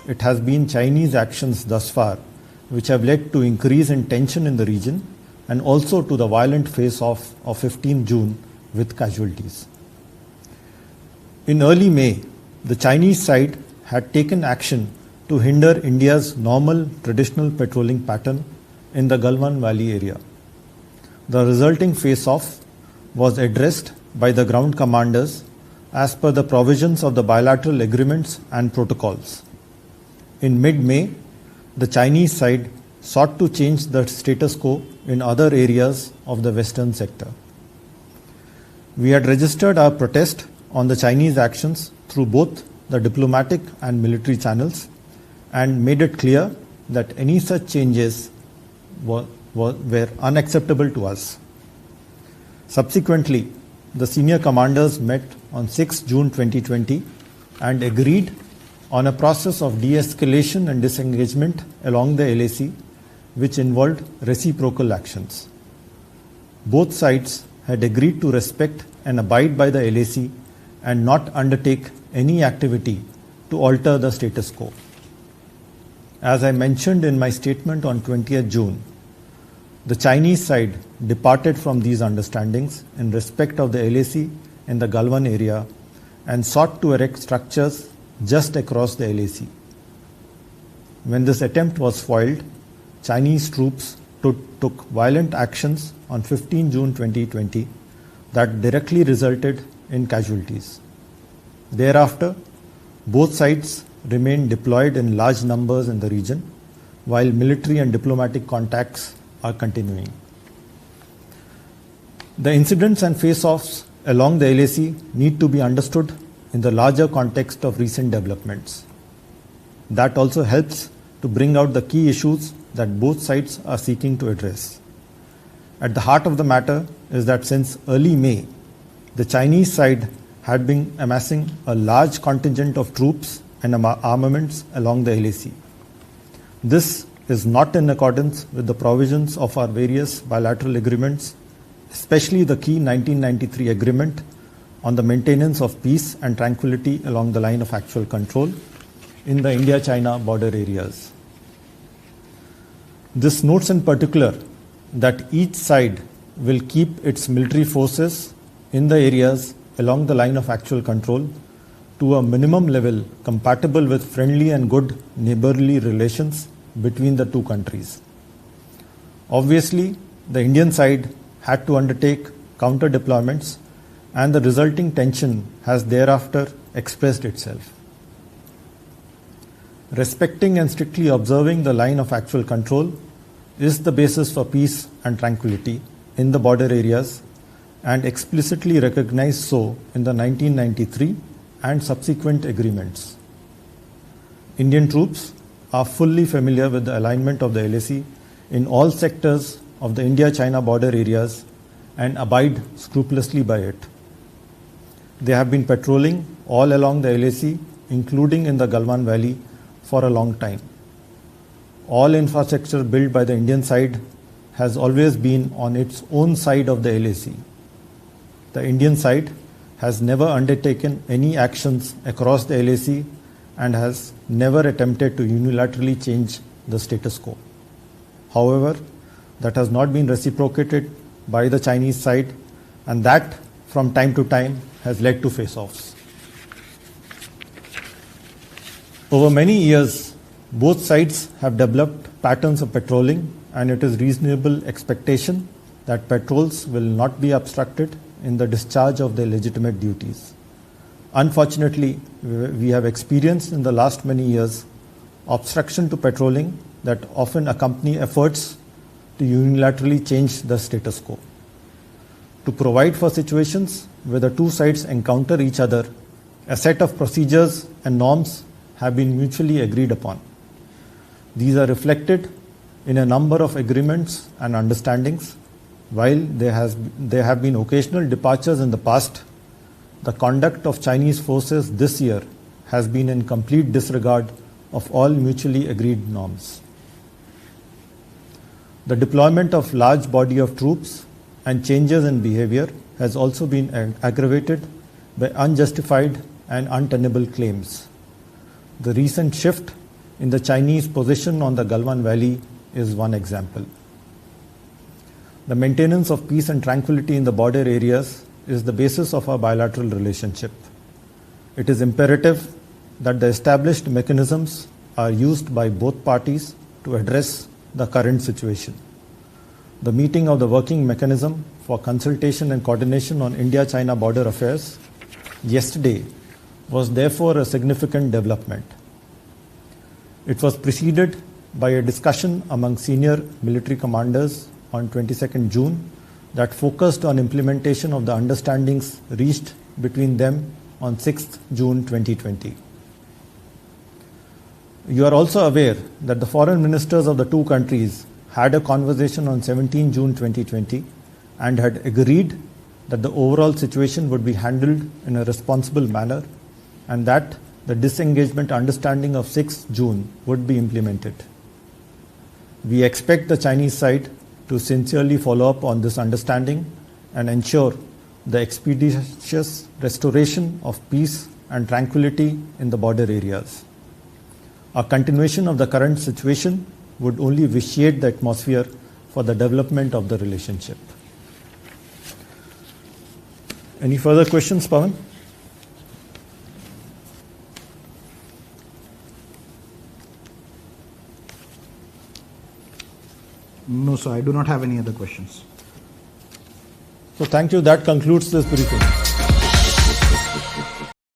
it has been Chinese actions thus far which have led to increase in tension in the region and also to the violent face-off of 15 June with casualties. In early May, the Chinese side had taken action to hinder India's normal traditional patrolling pattern in the Galwan Valley area. The resulting face-off was addressed by the ground commanders as per the provisions of the bilateral agreements and protocols. In mid-May, the Chinese side sought to change the status quo in other areas of the western sector. We had registered our protest on the Chinese actions through both the diplomatic and military channels and made it clear that any such changes were unacceptable to us. Subsequently, the senior commanders met on 6 June 2020 and agreed on a process of de-escalation and disengagement along the LAC, which involved reciprocal actions. Both sides had agreed to respect and abide by the LAC and not undertake any activity to alter the status quo. As I mentioned in my statement on 20th June, the Chinese side departed from these understandings in respect of the LAC in the Galwan area and sought to erect structures just across the LAC. When this attempt was foiled, Chinese troops took violent actions on 15 June 2020 that directly resulted in casualties. Thereafter, both sides remained deployed in large numbers in the region, while military and diplomatic contacts are continuing. The incidents and face-offs along the LAC need to be understood in the larger context of recent developments. That also helps to bring out the key issues that both sides are seeking to address. At the heart of the matter is that since early May, the Chinese side had been amassing a large contingent of troops and armaments along the LAC. This is not in accordance with the provisions of our various bilateral agreements, especially the key 1993 agreement on the maintenance of peace and tranquility along the line of actual control in the India-China border areas. This notes in particular that each side will keep its military forces in the areas along the line of actual control to a minimum level compatible with friendly and good neighborly relations between the two countries. Obviously, the Indian side had to undertake counter deployments, and the resulting tension has thereafter expressed itself. Respecting and strictly observing the line of actual control is the basis for peace and tranquility in the border areas and explicitly recognized so in the 1993 and subsequent agreements. Indian troops are fully familiar with the alignment of the LAC in all sectors of the India-China border areas and abide scrupulously by it. They have been patrolling all along the LAC, including in the Galwan Valley, for a long time. All infrastructure built by the Indian side has always been on its own side of the LAC. The Indian side has never undertaken any actions across the LAC and has never attempted to unilaterally change the status quo. However, that has not been reciprocated by the Chinese side, and that from time to time has led to face-offs. Over many years, both sides have developed patterns of patrolling, and it is reasonable expectation that patrols will not be obstructed in the discharge of their legitimate duties. Unfortunately, we have experienced in the last many years obstruction to patrolling that often accompany efforts to unilaterally change the status quo. To provide for situations where the two sides encounter each other, a set of procedures and norms have been mutually agreed upon. These are reflected in a number of agreements and understandings. While there have been occasional departures in the past, the conduct of Chinese forces this year has been in complete disregard of all mutually agreed norms. The deployment of large body of troops and changes in behavior has also been aggravated by unjustified and untenable claims. The recent shift in the Chinese position on the Galwan Valley is one example. The maintenance of peace and tranquility in the border areas is the basis of our bilateral relationship. It is imperative that the established mechanisms are used by both parties to address the current situation. The meeting of the working mechanism for consultation and coordination on India-China border affairs yesterday was therefore a significant development. It was preceded by a discussion among senior military commanders on 22nd June that focused on implementation of the understandings reached between them on 6th June 2020. You are also aware that the foreign ministers of the two countries had a conversation on 17 June 2020 and had agreed that the overall situation would be handled in a responsible manner and that the disengagement understanding of 6 June would be implemented. We expect the Chinese side to sincerely follow up on this understanding and ensure the expeditious restoration of peace and tranquility in the border areas. A continuation of the current situation would only vitiate the atmosphere for the development of the relationship. Any further questions, Pawan? No, sir, I do not have any other questions. So thank you. That concludes this briefing.